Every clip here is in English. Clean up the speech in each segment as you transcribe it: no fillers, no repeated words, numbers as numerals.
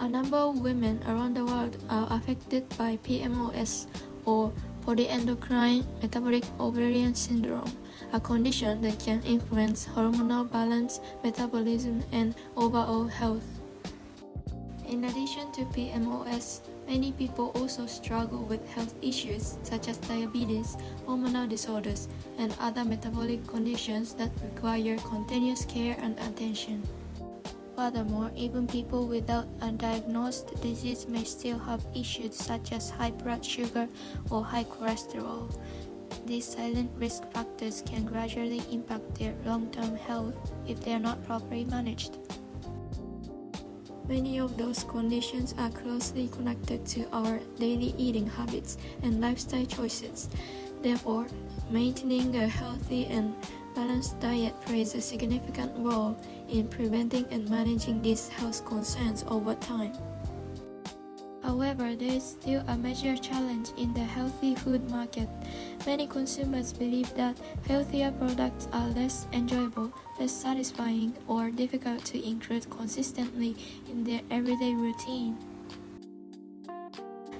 A number of women around the world are affected by PMOS, or polyendocrine metabolic ovarian syndrome, a condition that can influence hormonal balance, metabolism, and overall health. In addition to PMOS, many people also struggle with health issues such as diabetes, hormonal disorders, and other metabolic conditions that require continuous care and attention. Furthermore, even people without a diagnosed disease may still have issues such as high blood sugar or high cholesterol. These silent risk factors can gradually impact their long-term health if they are not properly managed. Many of those conditions are closely connected to our daily eating habits and lifestyle choices. Therefore, maintaining a healthy and balanced diet plays a significant role in preventing and managing these health concerns over time. However, there is still a major challenge in the healthy food market. Many consumers believe that healthier products are less enjoyable, less satisfying, or difficult to include consistently in their everyday routine.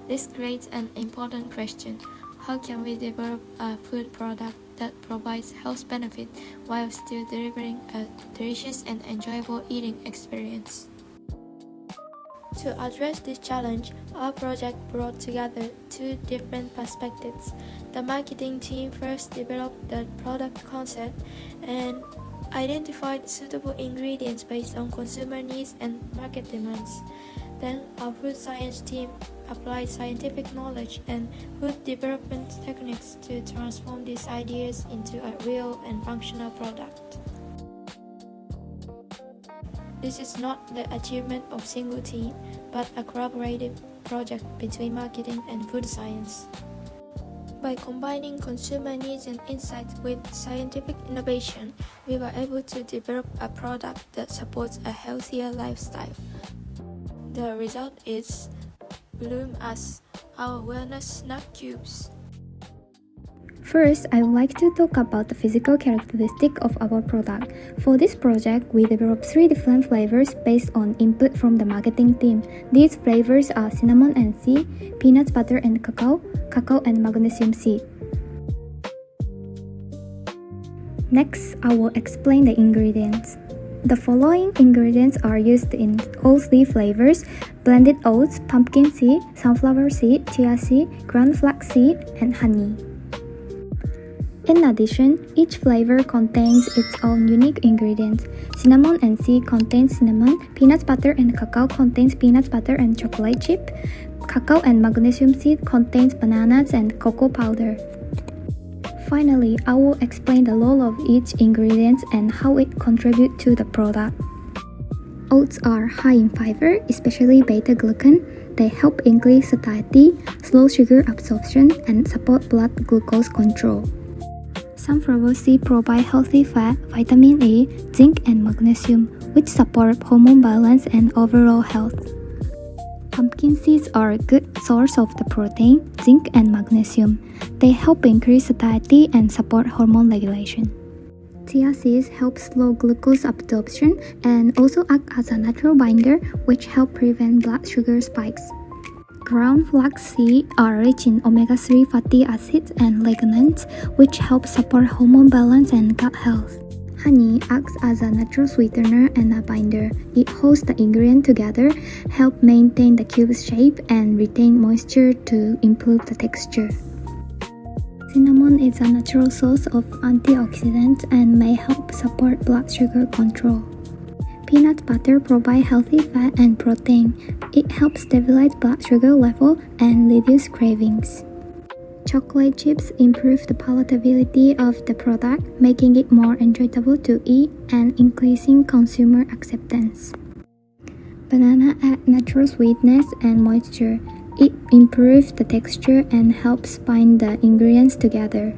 This creates an important question. How can we develop a food product that provides health benefit while still delivering a delicious and enjoyable eating experience? To address this challenge, our project brought together two different perspectives. The marketing team first developed the product concept and identified suitable ingredients based on consumer needs and market demands. Then, our food science team applied scientific knowledge and food development techniques to transform these ideas into a real and functional product. This is not the achievement of a single team, but a collaborative project between marketing and food science. By combining consumer needs and insights with scientific innovation, we were able to develop a product that supports a healthier lifestyle. The result is Bloom as our wellness snack cubes. First, I would like to talk about the physical characteristic of our product. For this project, we developed 3 different flavors based on input from the marketing team. These flavors are cinnamon and sea, peanut butter and cacao, cacao and magnesium seed. Next, I will explain the ingredients. The following ingredients are used in all 3 flavors: blended oats, pumpkin seed, sunflower seed, chia seed, ground flax seed, and honey. In addition, each flavor contains its own unique ingredients. Cinnamon and seed contains cinnamon, peanut butter and cacao contains peanut butter and chocolate chip, cacao and magnesium seed contains bananas and cocoa powder. Finally, I will explain the role of each ingredient and how it contributes to the product. Oats are high in fiber, especially beta-glucan. They help increase satiety, slow sugar absorption, and support blood glucose control. Sunflower seed provide healthy fat, vitamin A, zinc, and magnesium, which support hormone balance and overall health. Pumpkin seeds are a good source of the protein, zinc, and magnesium. They help increase satiety and support hormone regulation. Chia seeds help slow glucose absorption and also act as a natural binder, which help prevent blood sugar spikes. Ground flax seeds are rich in omega-3 fatty acids and lignans, which help support hormone balance and gut health. Honey acts as a natural sweetener and a binder. It holds the ingredient together, help maintain the cube's shape, and retain moisture to improve the texture. Cinnamon is a natural source of antioxidants and may help support blood sugar control. Peanut butter provides healthy fat and protein. It helps stabilize blood sugar level and reduce cravings. Chocolate chips improve the palatability of the product, making it more enjoyable to eat and increasing consumer acceptance. Banana adds natural sweetness and moisture. It improves the texture and helps bind the ingredients together.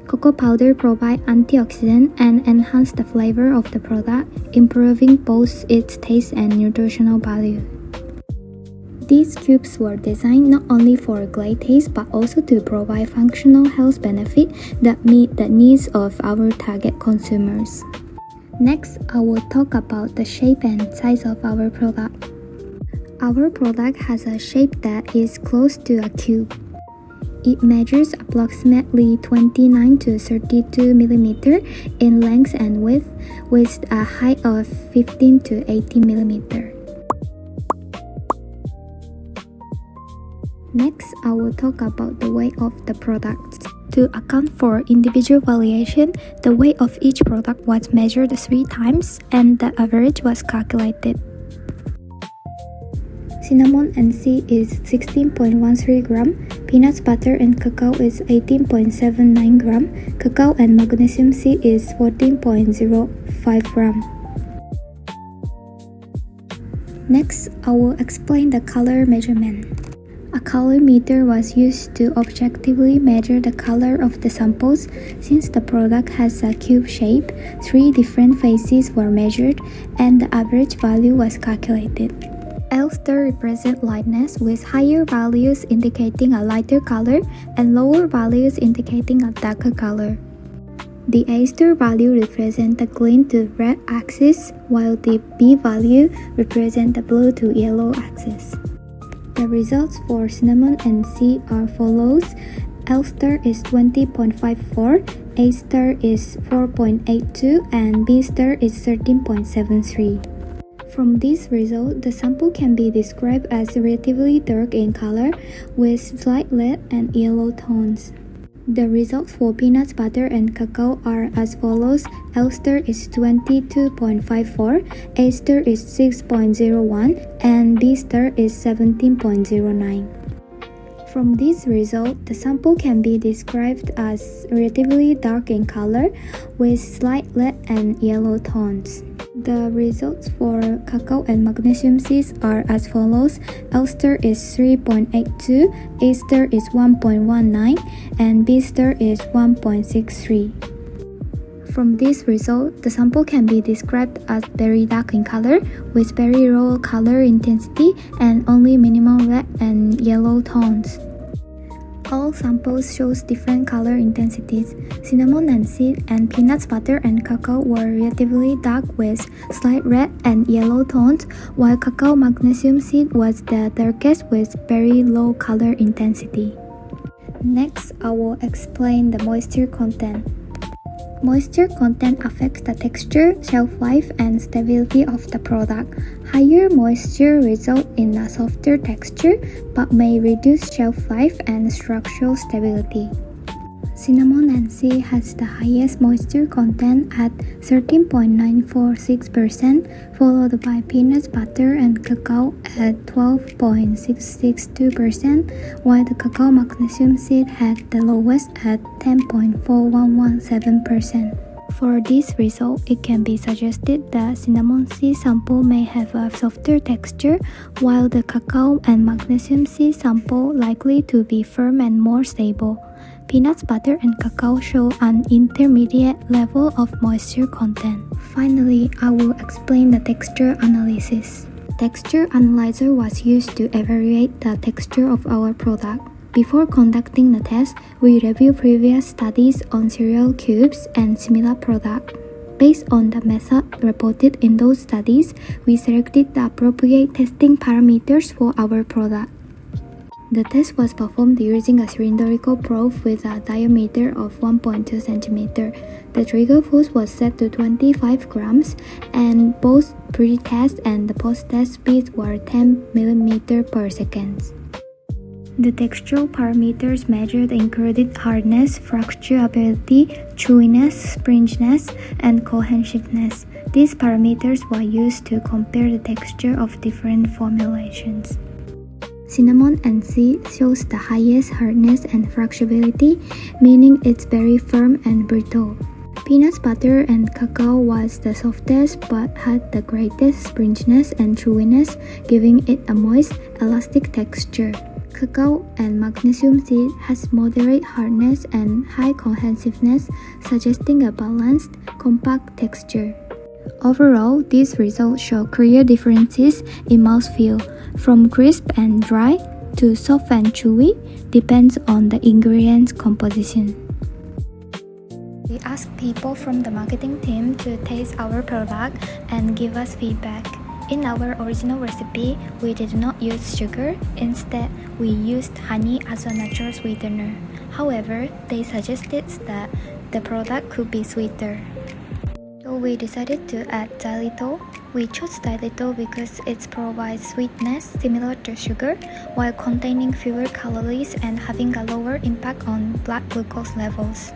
Cocoa powder provides antioxidant and enhance the flavor of the product, improving both its taste and nutritional value. These cubes were designed not only for a great taste but also to provide functional health benefits that meet the needs of our target consumers. Next, I will talk about the shape and size of our product. Our product has a shape that is close to a cube. It measures approximately 29 to 32 mm in length and width, with a height of 15 to 80 mm. Next, I will talk about the weight of the product. To account for individual variation, the weight of each product was measured 3 times and the average was calculated. Cinnamon and C is 16.13 gram, peanuts butter and cacao is 18.79 gram, cacao and magnesium C is 14.05 gram. Next, I will explain the color measurement. A colorimeter was used to objectively measure the color of the samples. Since the product has a cube shape, 3 different phases were measured and the average value was calculated. L-star represents lightness, with higher values indicating a lighter color and lower values indicating a darker color. The A-star value represents the green to red axis, while the B value represents the blue to yellow axis. The results for cinnamon and C are follows. L-star is 20.54, A-star is 4.82, and B-star is 13.73. From this result, the sample can be described as relatively dark in color with slight red and yellow tones. The results for peanuts butter and cacao are as follows. L-star is 22.54, A-star is 6.01, and B-star is 17.09. From this result, the sample can be described as relatively dark in color with slight red and yellow tones. The results for cacao and magnesium Cs are as follows. L-star is 3.82, A-star is 1.19, and B-star is 1.63. From this result, the sample can be described as very dark in color with very low color intensity and only minimal red and yellow tones. All samples shows different color intensities. Cinnamon and C and peanuts butter and cacao were relatively dark with slight red and yellow tones, while cacao magnesium seed was the darkest with very low color intensity. Next, I will explain the moisture content. Moisture content affects the texture, shelf life, and stability of the product. Higher moisture results in a softer texture, but may reduce shelf life and structural stability. Cinnamon and C has the highest moisture content at 13.946%, followed by peanuts butter and cacao at 12.662%, while the cacao magnesium seed had the lowest at 10.4117%. For this result, it can be suggested that cinnamon C sample may have a softer texture, while the cacao and magnesium C sample likely to be firm and more stable. Peanuts butter and cacao show an intermediate level of moisture content. Finally, I will explain the texture analysis. Texture analyzer was used to evaluate the texture of our product. Before conducting the test, we review previous studies on cereal cubes and similar products. Based on the method reported in those studies, we selected the appropriate testing parameters for our product. The test was performed using a cylindrical probe with a diameter of 1.2 cm. The trigger force was set to 25 grams, and both pre-test and the post-test speeds were 10 mm per second. The textural parameters measured included hardness, fracturability, chewiness, springiness, and cohesiveness. These parameters were used to compare the texture of different formulations. Cinnamon and C shows the highest hardness and fracturability, meaning it's very firm and brittle. Peanuts butter and cacao was the softest but had the greatest springiness and chewiness, giving it a moist, elastic texture. Cacao and magnesium seed has moderate hardness and high cohesiveness, suggesting a balanced, compact texture. Overall, these results show clear differences in mouthfeel, from crisp and dry to soft and chewy, depends on the ingredients composition. We asked people from the marketing team to taste our product and give us feedback. In our original recipe, we did not use sugar. Instead, we used honey as a natural sweetener. However, they suggested that the product could be sweeter. So we decided to add xylitol. We chose xylitol because it provides sweetness similar to sugar while containing fewer calories and having a lower impact on blood glucose levels.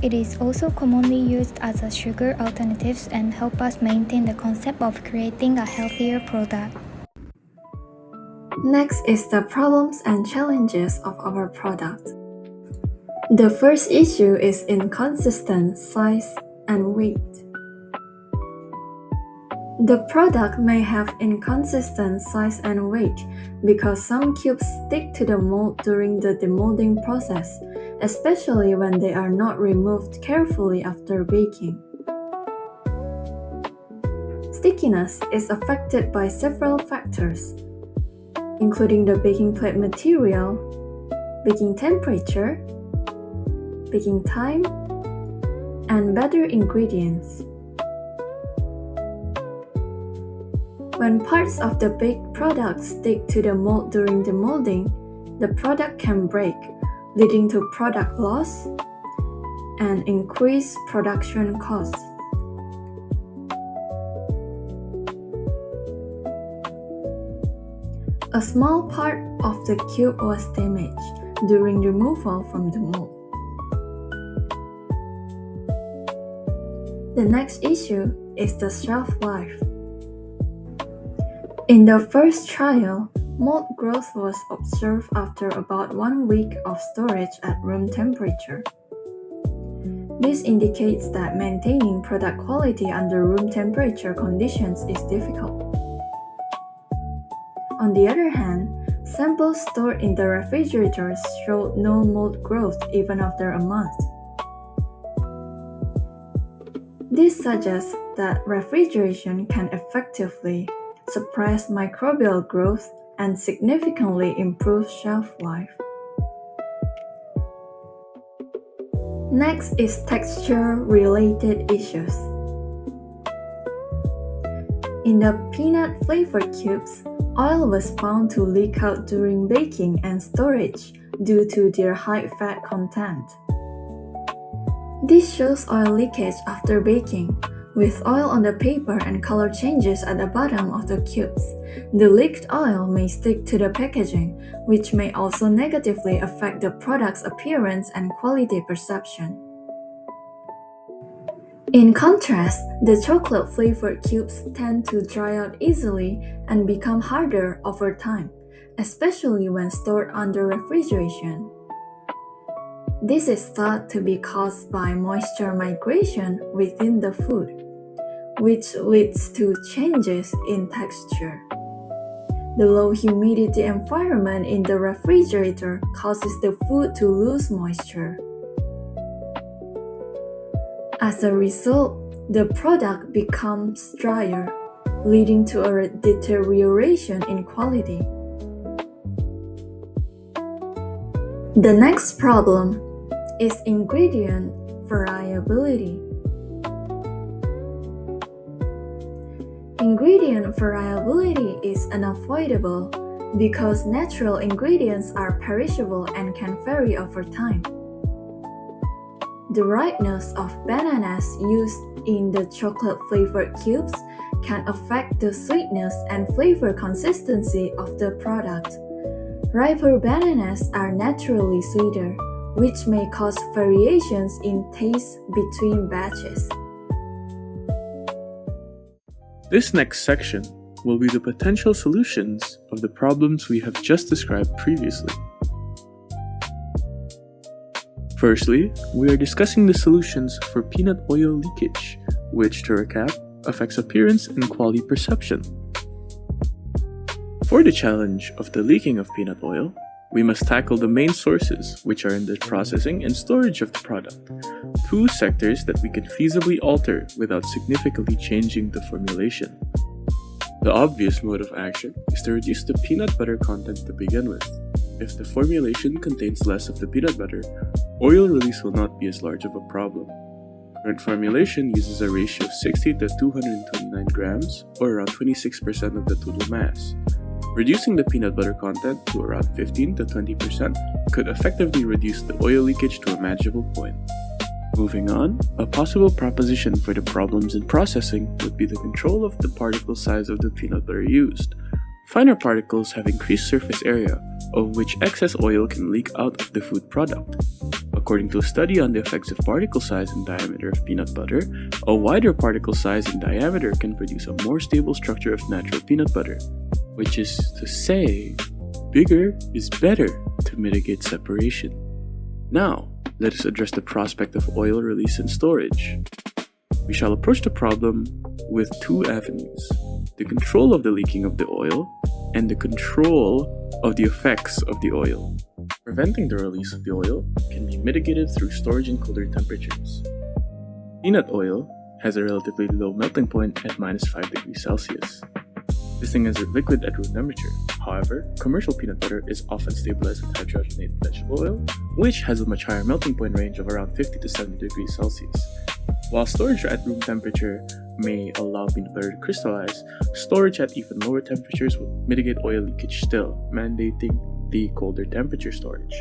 It is also commonly used as a sugar alternative and help us maintain the concept of creating a healthier product. Next is the problems and challenges of our product. The first issue is inconsistent size and weight. The product may have inconsistent size and weight because some cubes stick to the mold during the demolding process, especially when they are not removed carefully after baking. Stickiness is affected by several factors, including the baking plate material, baking temperature, baking time, and better ingredients. When parts of the baked product stick to the mold during demolding, the product can break, leading to product loss and increased production costs. A small part of the cube was damaged during removal from the mold. The next issue is the shelf life. In the first trial, mold growth was observed after about 1 week of storage at room temperature. This indicates that maintaining product quality under room temperature conditions is difficult. On the other hand, samples stored in the refrigerators showed no mold growth even after a month. This suggests that refrigeration can effectively suppress microbial growth and significantly improve shelf life. Next is texture-related issues. In the peanut-flavored cubes, oil was found to leak out during baking and storage due to their high fat content. This shows oil leakage after baking, with oil on the paper and color changes at the bottom of the cubes. The leaked oil may stick to the packaging, which may also negatively affect the product's appearance and quality perception. In contrast, the chocolate-flavored cubes tend to dry out easily and become harder over time, especially when stored under refrigeration. This is thought to be caused by moisture migration within the food, which leads to changes in texture. The low humidity environment in the refrigerator causes the food to lose moisture. As a result, the product becomes drier, leading to a deterioration in quality. The next problem is ingredient variability. Ingredient variability is unavoidable because natural ingredients are perishable and can vary over time. The ripeness of bananas used in the chocolate-flavored cubes can affect the sweetness and flavor consistency of the product. Riper bananas are naturally sweeter, which may cause variations in taste between batches. This next section will be the potential solutions of the problems we have just described previously. Firstly, we are discussing the solutions for peanut oil leakage, which, to recap, affects appearance and quality perception. For the challenge of the leaking of peanut oil, we must tackle the main sources, which are in the processing and storage of the product, two sectors that we can feasibly alter without significantly changing the formulation. The obvious mode of action is to reduce the peanut butter content to begin with. If the formulation contains less of the peanut butter, oil release will not be as large of a problem. Current formulation uses a ratio of 60 to 229 grams, or around 26% of the total mass. Reducing the peanut butter content to around 15 to 20% could effectively reduce the oil leakage to a manageable point. Moving on, a possible proposition for the problems in processing would be the control of the particle size of the peanut butter used. Finer particles have increased surface area, of which excess oil can leak out of the food product. According to a study on the effects of particle size and diameter of peanut butter, a wider particle size and diameter can produce a more stable structure of natural peanut butter, which is to say, bigger is better to mitigate separation. Now, let us address the prospect of oil release and storage. We shall approach the problem with two avenues: the control of the leaking of the oil and the control of the effects of the oil. Preventing the release of the oil can be mitigated through storage in cooler temperatures. Peanut oil has a relatively low melting point at -5 degrees Celsius. This thing is a liquid at room temperature. However, commercial peanut butter is often stabilized with hydrogenated vegetable oil, which has a much higher melting point range of around 50 to 70 degrees Celsius. While storage at room temperature may allow peanut butter to crystallize, storage at even lower temperatures would mitigate oil leakage still, mandating the colder temperature storage.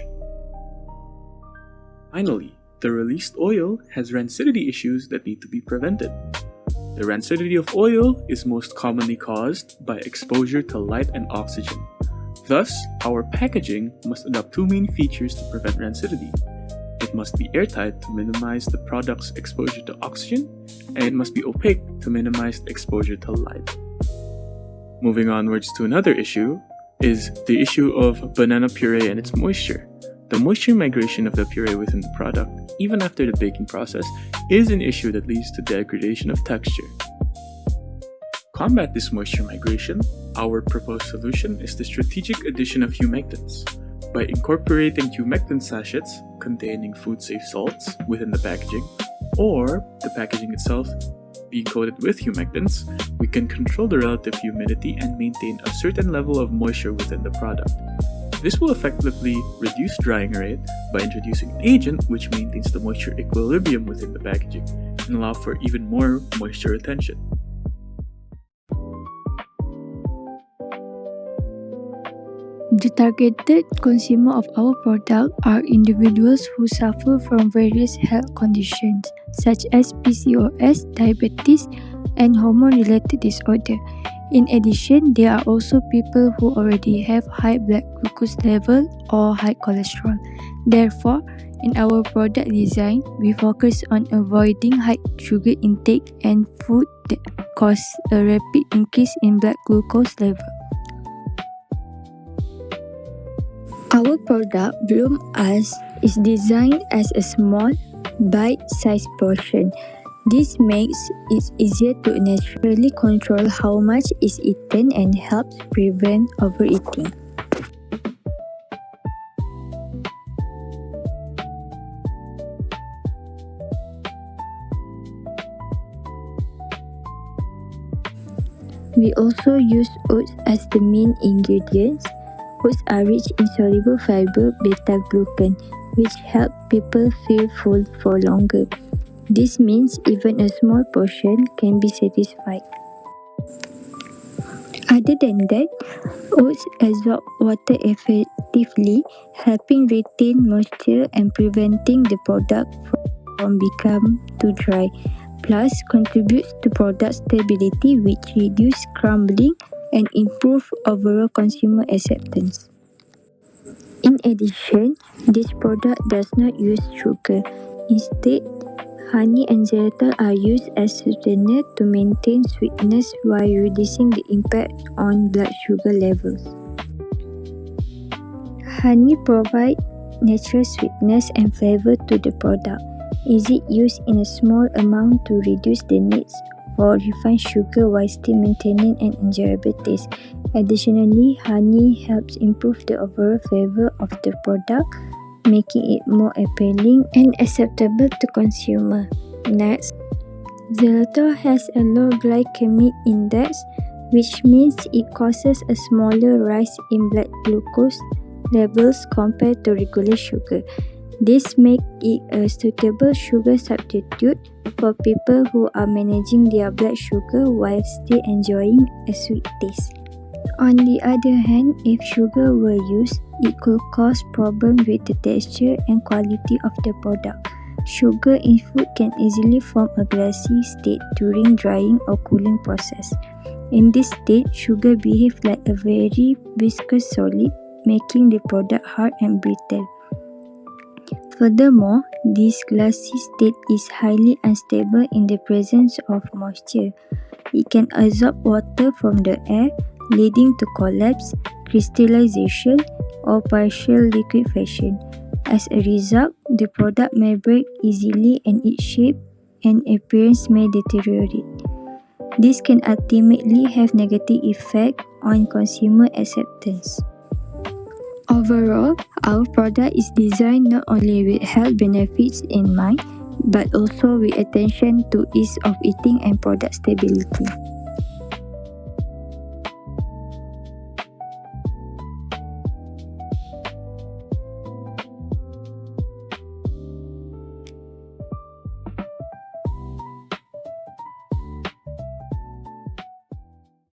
Finally, the released oil has rancidity issues that need to be prevented. The rancidity of oil is most commonly caused by exposure to light and oxygen. Thus, our packaging must adopt two main features to prevent rancidity. It must be airtight to minimize the product's exposure to oxygen, and it must be opaque to minimize exposure to light. Moving onwards to another issue is the issue of banana puree and its moisture. The moisture migration of the puree within the product, even after the baking process, is an issue that leads to degradation of texture. To combat this moisture migration, our proposed solution is the strategic addition of humectants. By incorporating humectant sachets containing food-safe salts within the packaging, or the packaging itself being coated with humectants, we can control the relative humidity and maintain a certain level of moisture within the product. This will effectively reduce drying rate by introducing an agent which maintains the moisture equilibrium within the packaging and allow for even more moisture retention. The targeted consumer of our product are individuals who suffer from various health conditions such as PCOS, diabetes, and hormone-related disorder. In addition, there are also people who already have high blood glucose level or high cholesterol. Therefore, in our product design, we focus on avoiding high sugar intake and food that cause a rapid increase in blood glucose level. Our product, Bloom Us, is designed as a small, bite-sized portion. This makes it easier to naturally control how much is eaten and helps prevent overeating. We also use oats as the main ingredients. Oats are rich in soluble fiber beta-glucan, which help people feel full for longer. This means even a small portion can be satisfied. Other than that, oats absorb water effectively, helping retain moisture and preventing the product from becoming too dry. Plus, contributes to product stability, which reduces crumbling and improve overall consumer acceptance. In addition, this product does not use sugar. Instead, honey and xylitol are used as sweetener to maintain sweetness while reducing the impact on blood sugar levels. Honey provides natural sweetness and flavor to the product. Easy use in a small amount to reduce the needs for refined sugar while still maintaining an enjoyable taste. Additionally, honey helps improve the overall flavor of the product, making it more appealing and acceptable to consumers. Next, xylitol has a low glycemic index, which means it causes a smaller rise in blood glucose levels compared to regular sugar. This makes it a suitable sugar substitute for people who are managing their blood sugar while still enjoying a sweet taste. On the other hand, if sugar were used, it could cause problems with the texture and quality of the product. Sugar in food can easily form a glassy state during drying or cooling process. In this state, sugar behaves like a very viscous solid, making the product hard and brittle. Furthermore, this glassy state is highly unstable in the presence of moisture. It can absorb water from the air, leading to collapse, crystallization, or partial liquefaction. As a result, the product may break easily and its shape and appearance may deteriorate. This can ultimately have negative effect on consumer acceptance. Overall, our product is designed not only with health benefits in mind, but also with attention to ease of eating and product stability.